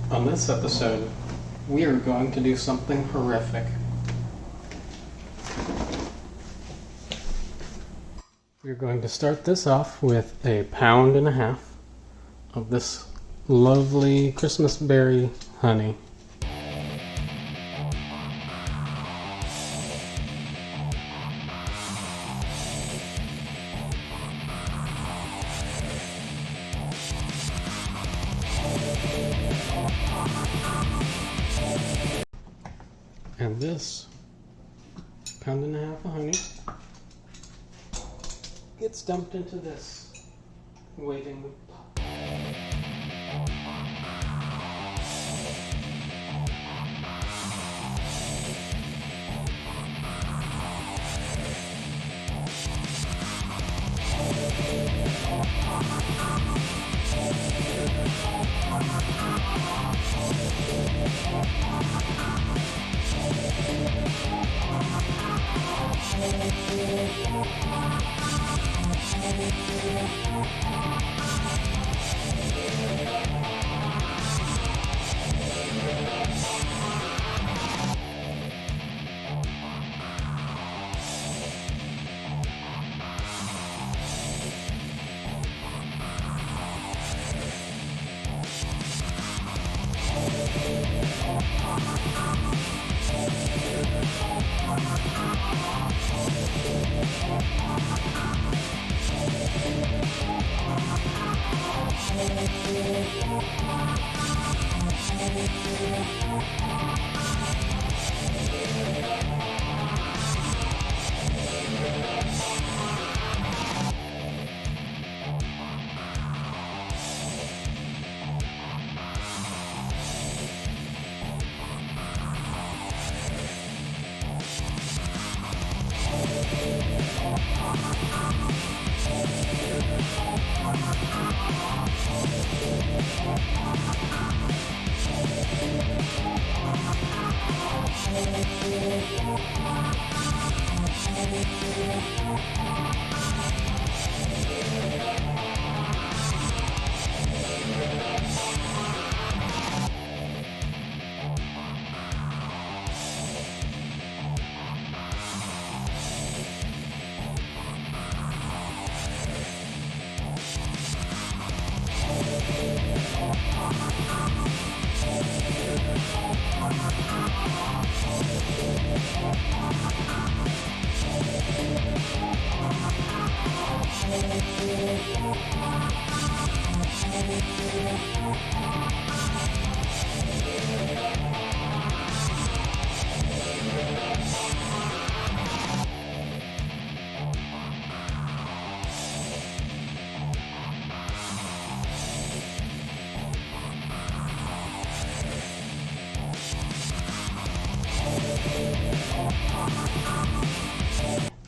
On this episode, we are going to do something horrific. We're going to start this off with 1.5 pounds of this lovely Christmas berry honey. And this 1.5 pounds of honey gets dumped into this waiting pot.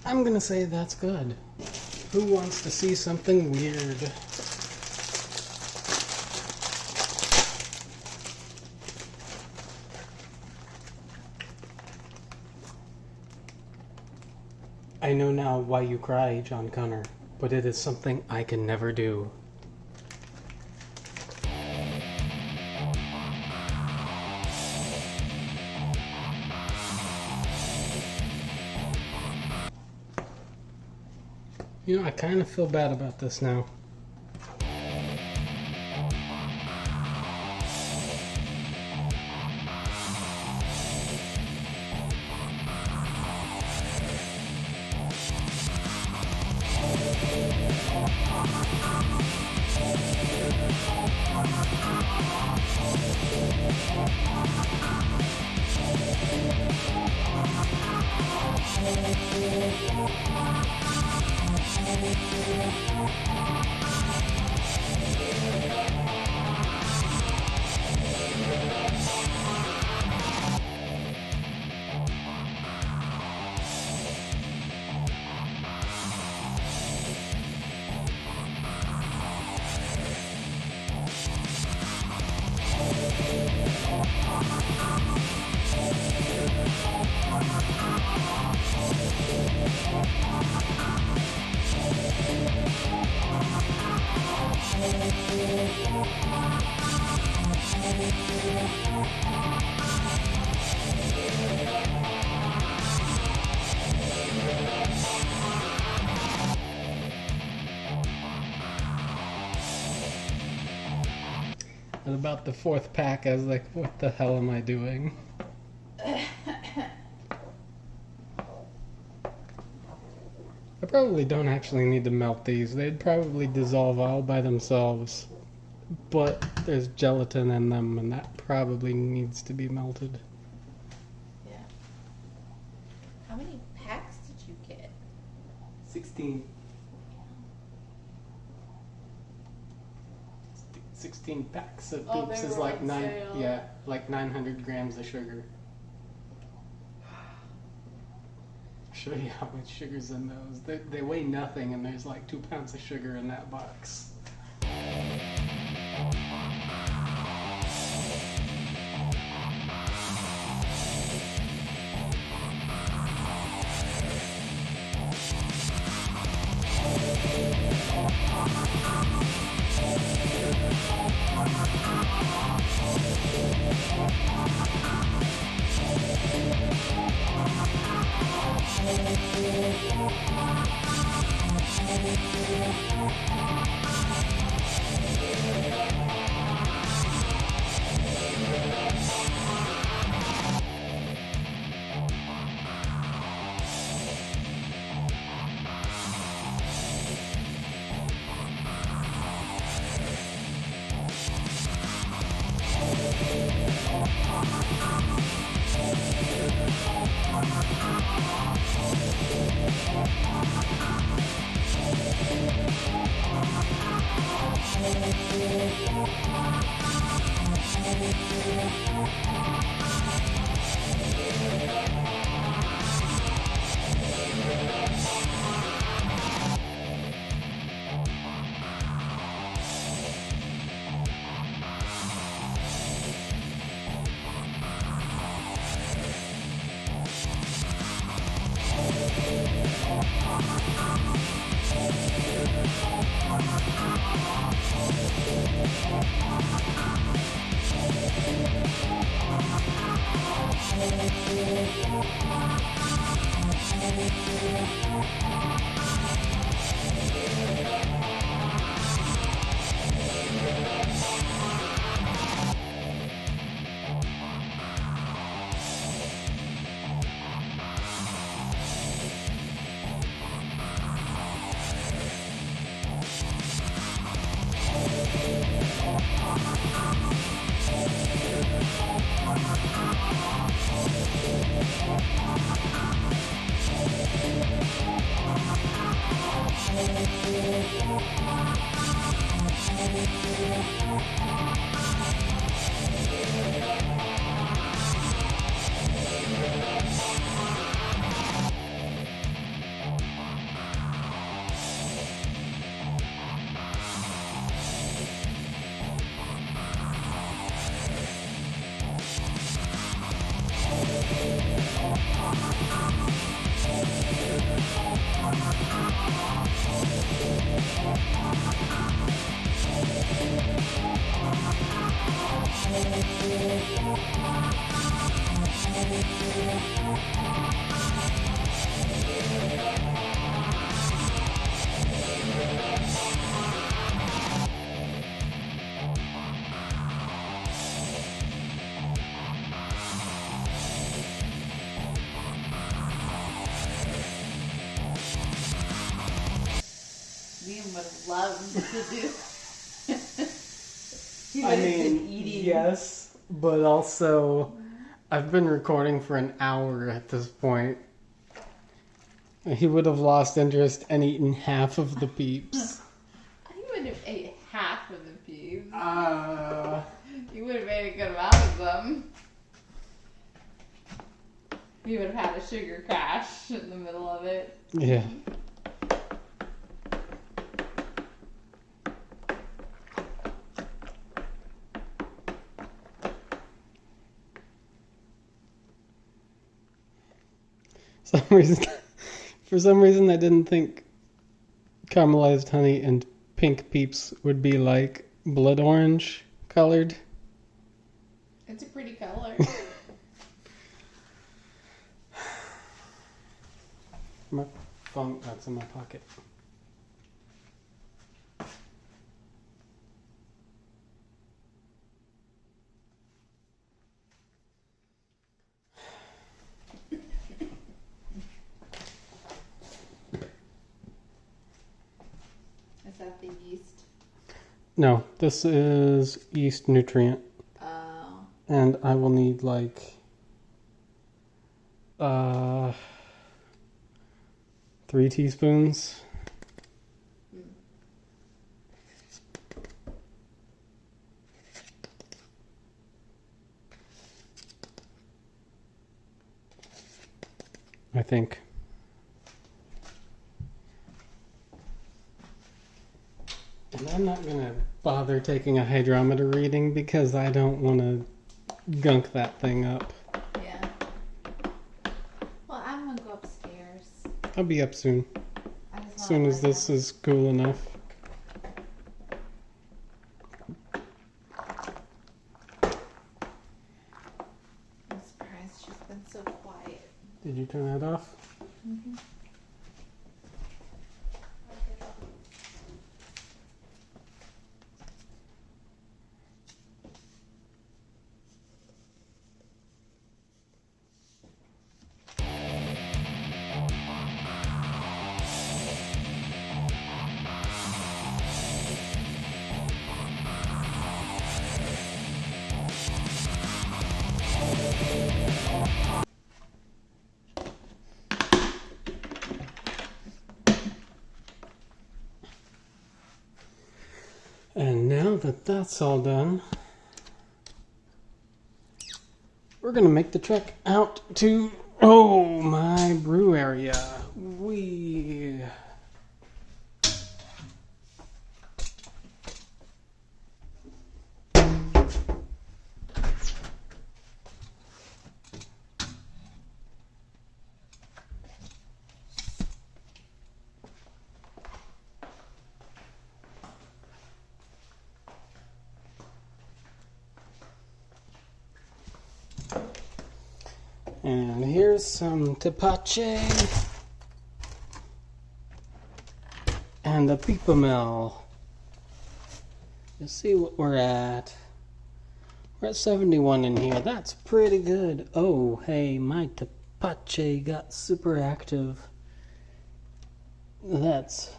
I'm gonna say that's good. Who wants to see something weird? I know now why you cry, John Connor, but it is something I can never do. You know, I kind of feel bad about this now. At about the fourth pack, I was like, what the hell am I doing? I probably don't actually need to melt these. They'd probably dissolve all by themselves. But there's gelatin in them, and that probably needs to be melted. Yeah. How many packs did you get? 16. 16 packs of Peeps is like like 900 grams of sugar. I'll show you how much sugar's in those. They weigh nothing, and there's like 2 pounds of sugar in that box. Liam would have loved to do. He I would have mean, been eating. yes, but also, I've been recording for an hour at this point. He would have lost interest and eaten half of the Peeps. He would have ate half of the Peeps. He would have made a good amount of them. He would have had a sugar crash in the middle of it. Yeah. For some reason, I didn't think caramelized honey and pink Peeps would be like blood orange colored. It's a pretty color. My phone, that's in my pocket. Is that the yeast? No, this is yeast nutrient. Oh. And I will need like 3 teaspoons. I think. And I'm not going to bother taking a hydrometer reading because I don't want to gunk that thing up. Yeah. Well, I'm gonna go upstairs. I'll be up soon. As Soon as this is cool enough. I'm surprised she's been so quiet. Did you turn that off? Mm-hmm. And now that that's all done, we're gonna make the trek out to, oh, my brew area. And here's some tepache and a pipa mill. You'll see what we're at. We're at 71 in here. That's pretty good. Oh, hey, my tepache got super active. That's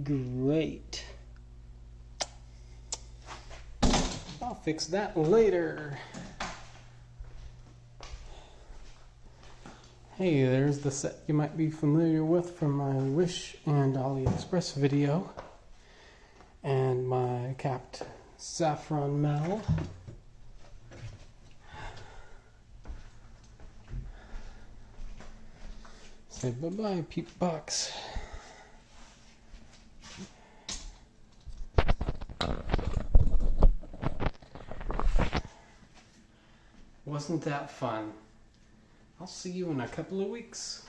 great. I'll fix that later. Hey, there's the set you might be familiar with from my Wish and AliExpress video. And my capped saffron mallow. Say bye-bye, Peep Box. Wasn't that fun? I'll see you in a couple of weeks.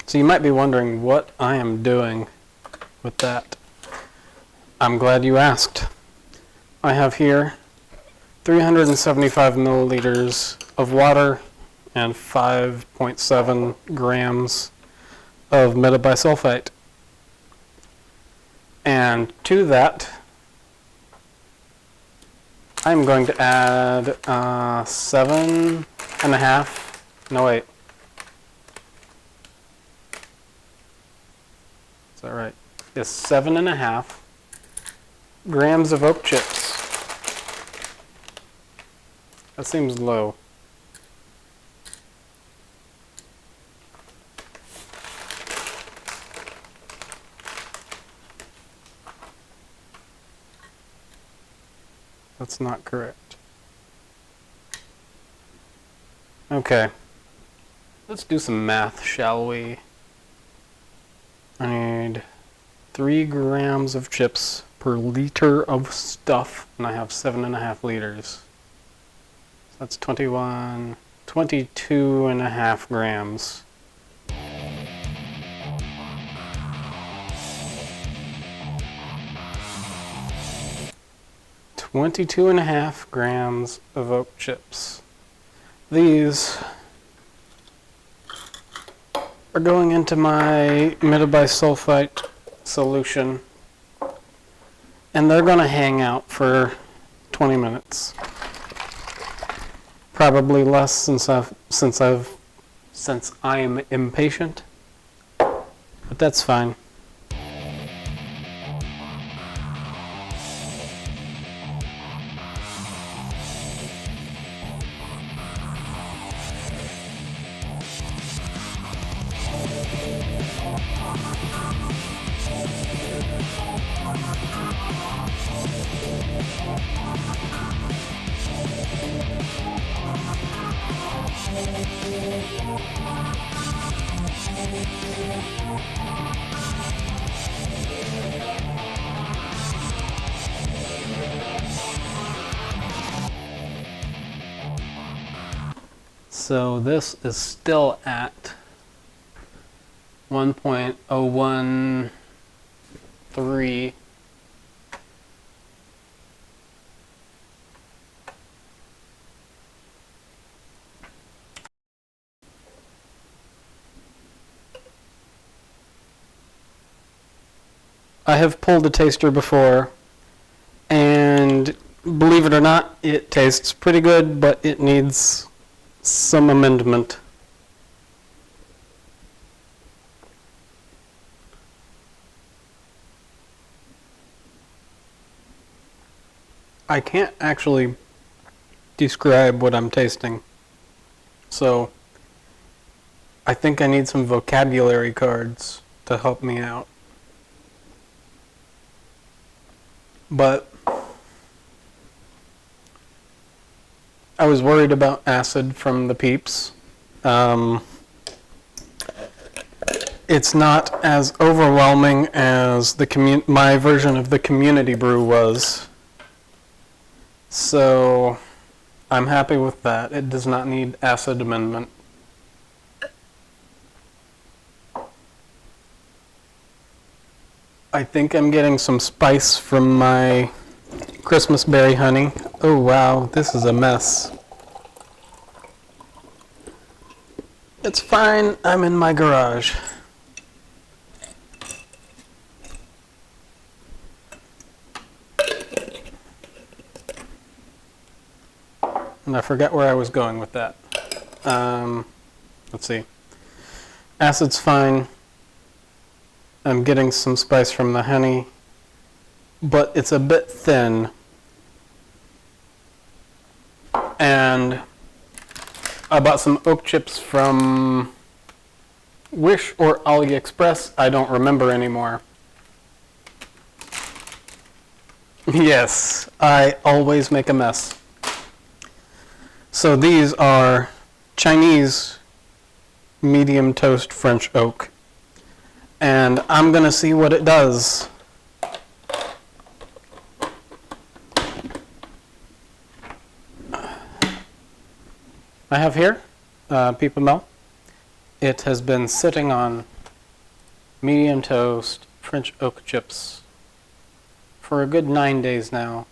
So you might be wondering what I am doing with that. I'm glad you asked. I have here 375 milliliters of water and 5.7 grams of metabisulfite. And to that, I'm going to add 7.5, no wait. Is that right? Yes, 7.5 grams of oak chips. That seems low. That's not correct. Okay. Let's do some math, shall we? I need 3 grams of chips per liter of stuff, and I have 7.5 liters. So that's 22.5 grams. $22.5 grams of oat chips. These are going into my metabisulfite solution, and they're going to hang out for 20 minutes. Probably less since I'm impatient, but that's fine. So this is still at 1.013. I have pulled a taster before, and believe it or not, it tastes pretty good, but it needs some amendment. I can't actually describe what I'm tasting, so I think I need some vocabulary cards to help me out. But I was worried about acid from the Peeps. It's not as overwhelming as my version of the community brew was. So I'm happy with that. It does not need acid amendment. I think I'm getting some spice from my Christmas berry honey. Oh wow, this is a mess. It's fine, I'm in my garage. And I forgot where I was going with that. Let's see. Acid's fine. I'm getting some spice from the honey, but it's a bit thin. And I bought some oak chips from Wish or AliExpress. I don't remember anymore. Yes, I always make a mess. So these are Chinese medium toast French oak. And I'm going to see what it does. I have here Peeps Mel. It has been sitting on medium toast French oak chips for a good 9 days now.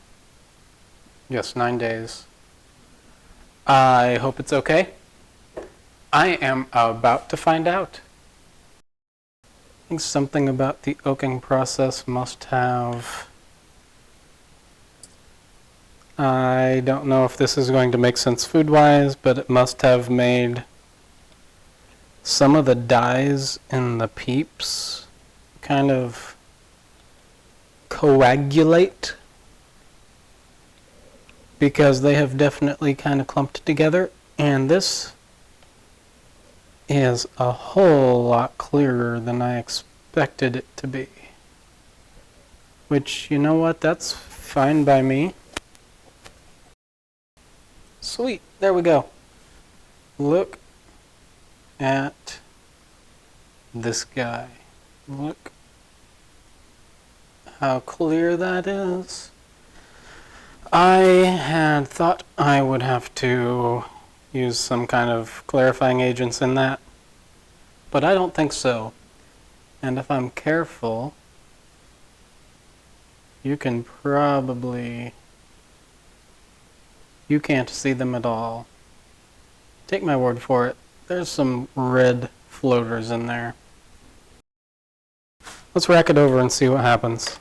Yes, 9 days. I hope it's okay. I am about to find out. I think something about the oaking process must have... I don't know if this is going to make sense food-wise, but it must have made some of the dyes in the Peeps kind of coagulate, because they have definitely kind of clumped together, and this is a whole lot clearer than I expected it to be. Which, you know what, that's fine by me. Sweet, there we go. Look at this guy. Look how clear that is. I had thought I would have to use some kind of clarifying agents in that, but I don't think so. And if I'm careful, you can probably... You can't see them at all. Take my word for it. There's some red floaters in there. Let's rack it over and see what happens.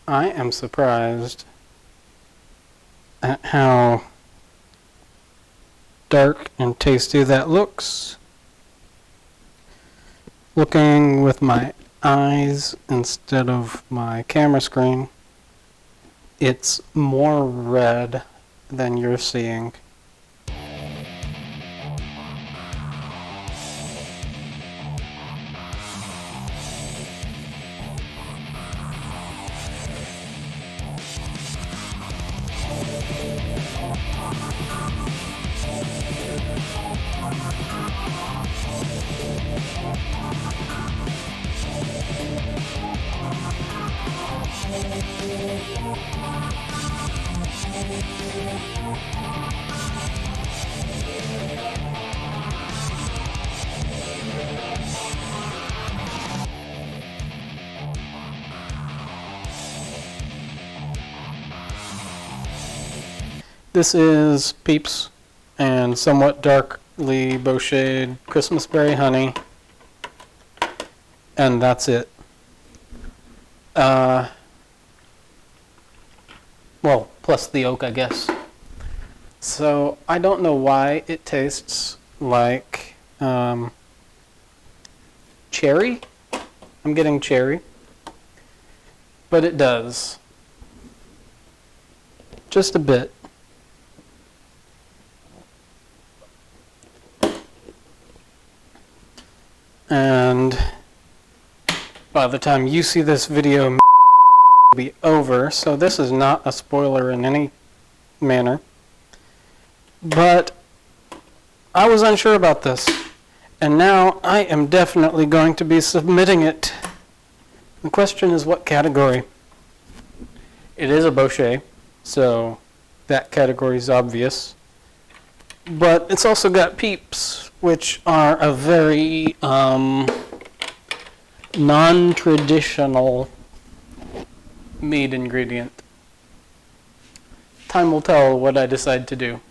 I am surprised at how dark and tasty that looks. Looking with my eyes instead of my camera screen, it's more red than you're seeing. This is Peeps and somewhat darkly bochet Christmas berry honey, and that's it. Well, plus the oak, I guess. So I don't know why it tastes like cherry. I'm getting cherry, but it does. Just a bit. And by the time you see this video, will be over, so this is not a spoiler in any manner. But I was unsure about this, and now I am definitely going to be submitting it. The question is what category? It is a bochet, so that category is obvious. But it's also got Peeps, which are a very non-traditional mead ingredient. Time will tell what I decide to do.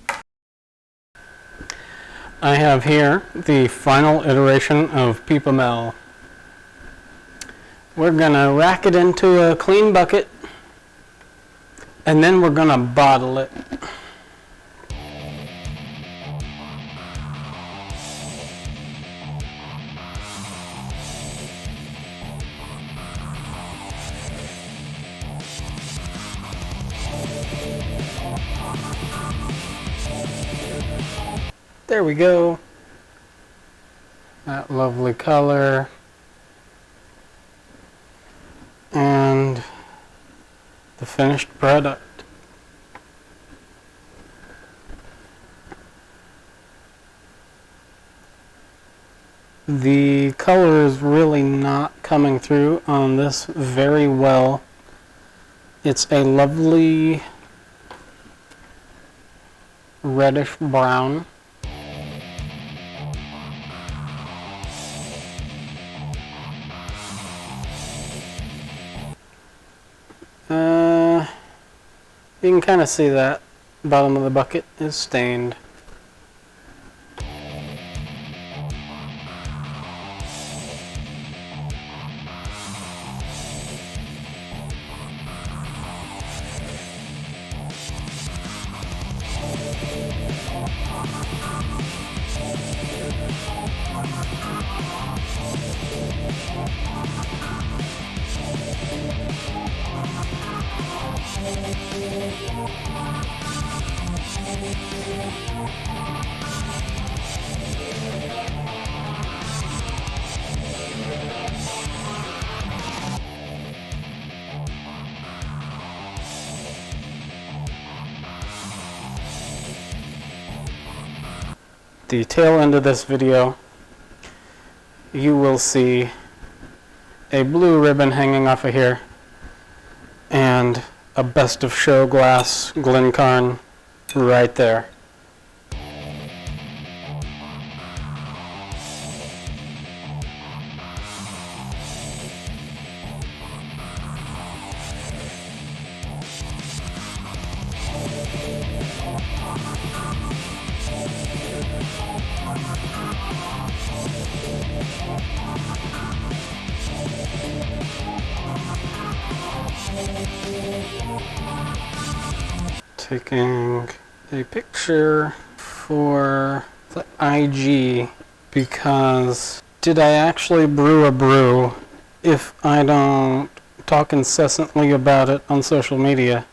I have here the final iteration of Peepamel. We're gonna rack it into a clean bucket, and then we're gonna bottle it. There we go. That lovely color. And the finished product. The color is really not coming through on this very well. It's a lovely reddish brown. You can kind of see that bottom of the bucket is stained. the tail end of this video, you will see a blue ribbon hanging off of here and a best of show glass Glencairn right there. Taking a picture for the IG because did I actually brew a brew if I don't talk incessantly about it on social media?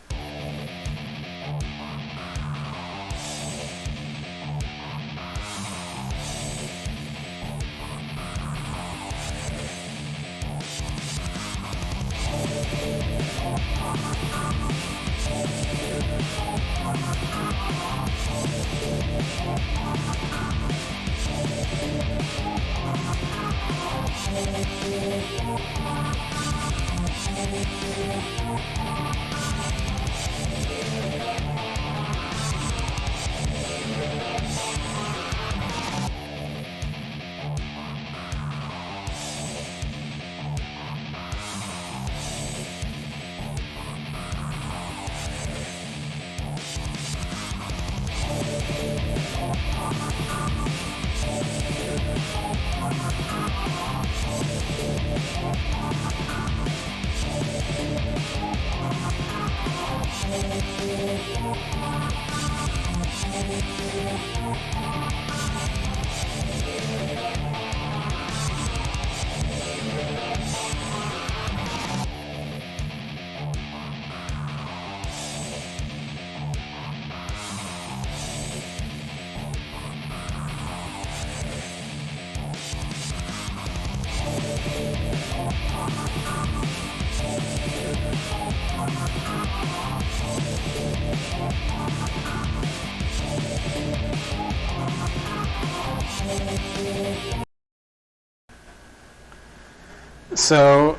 So,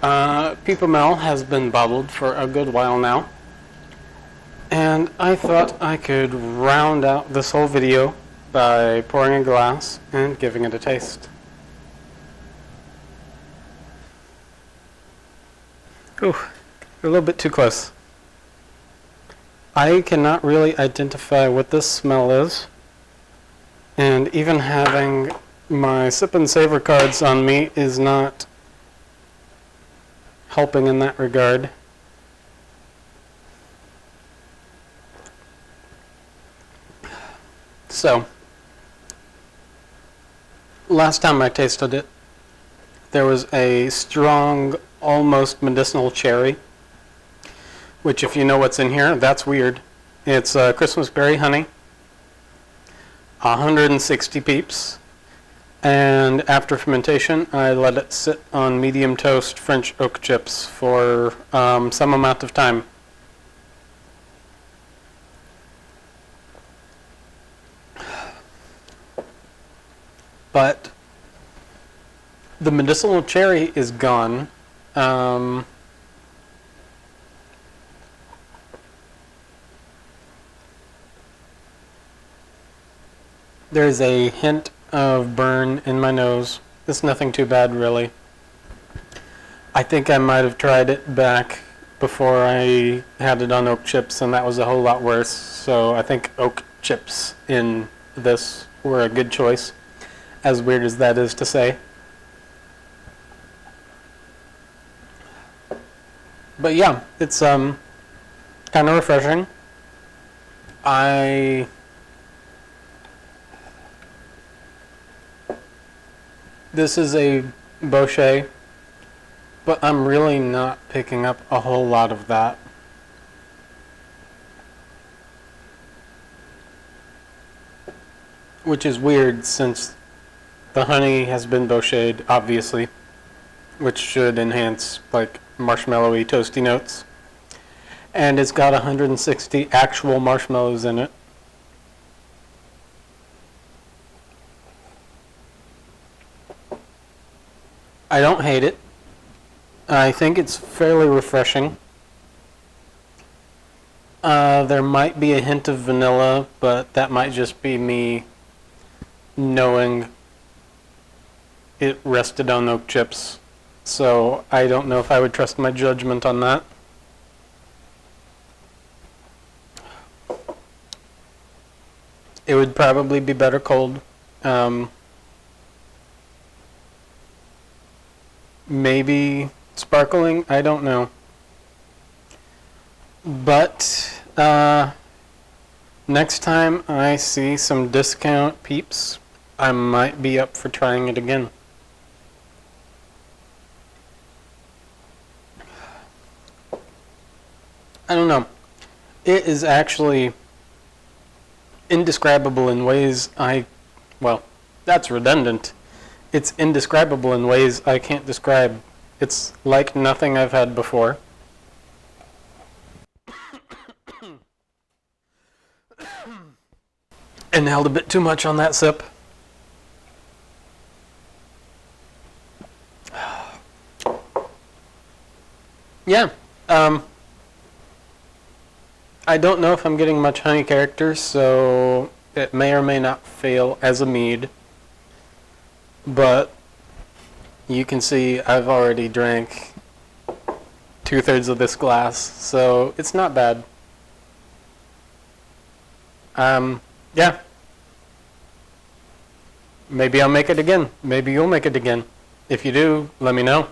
Peeps has been bottled for a good while now, and I thought I could round out this whole video by pouring a glass and giving it a taste. Ooh, a little bit too close. I cannot really identify what this smell is, and even having my sip and savor cards on me is not helping in that regard. So, last time I tasted it, there was a strong, almost medicinal cherry, which if you know what's in here, that's weird. It's Christmas berry honey, 160 Peeps, and after fermentation, I let it sit on medium toast French oak chips for some amount of time. But the medicinal cherry is gone. There's a hint of burn in my nose. It's nothing too bad, really. I think I might have tried it back before I had it on oak chips, and that was a whole lot worse. So I think oak chips in this were a good choice, as weird as that is to say. But yeah, it's kind of refreshing. This is a bochet, but I'm really not picking up a whole lot of that. Which is weird since the honey has been bocheted, obviously, which should enhance like marshmallowy toasty notes. And it's got 160 actual marshmallows in it. I don't hate it. I think it's fairly refreshing. There might be a hint of vanilla, but that might just be me knowing it rested on oak chips. So I don't know if I would trust my judgment on that. It would probably be better cold. Maybe sparkling, I don't know. But next time I see some discount Peeps, I might be up for trying it again. I don't know. It is actually indescribable in ways well, that's redundant. It's indescribable in ways I can't describe. It's like nothing I've had before. Inhaled a bit too much on that sip. Yeah, I don't know if I'm getting much honey character, so it may or may not fail as a mead. But you can see I've already drank 2/3 of this glass, so it's not bad. Yeah. Maybe I'll make it again. Maybe you'll make it again. If you do, let me know.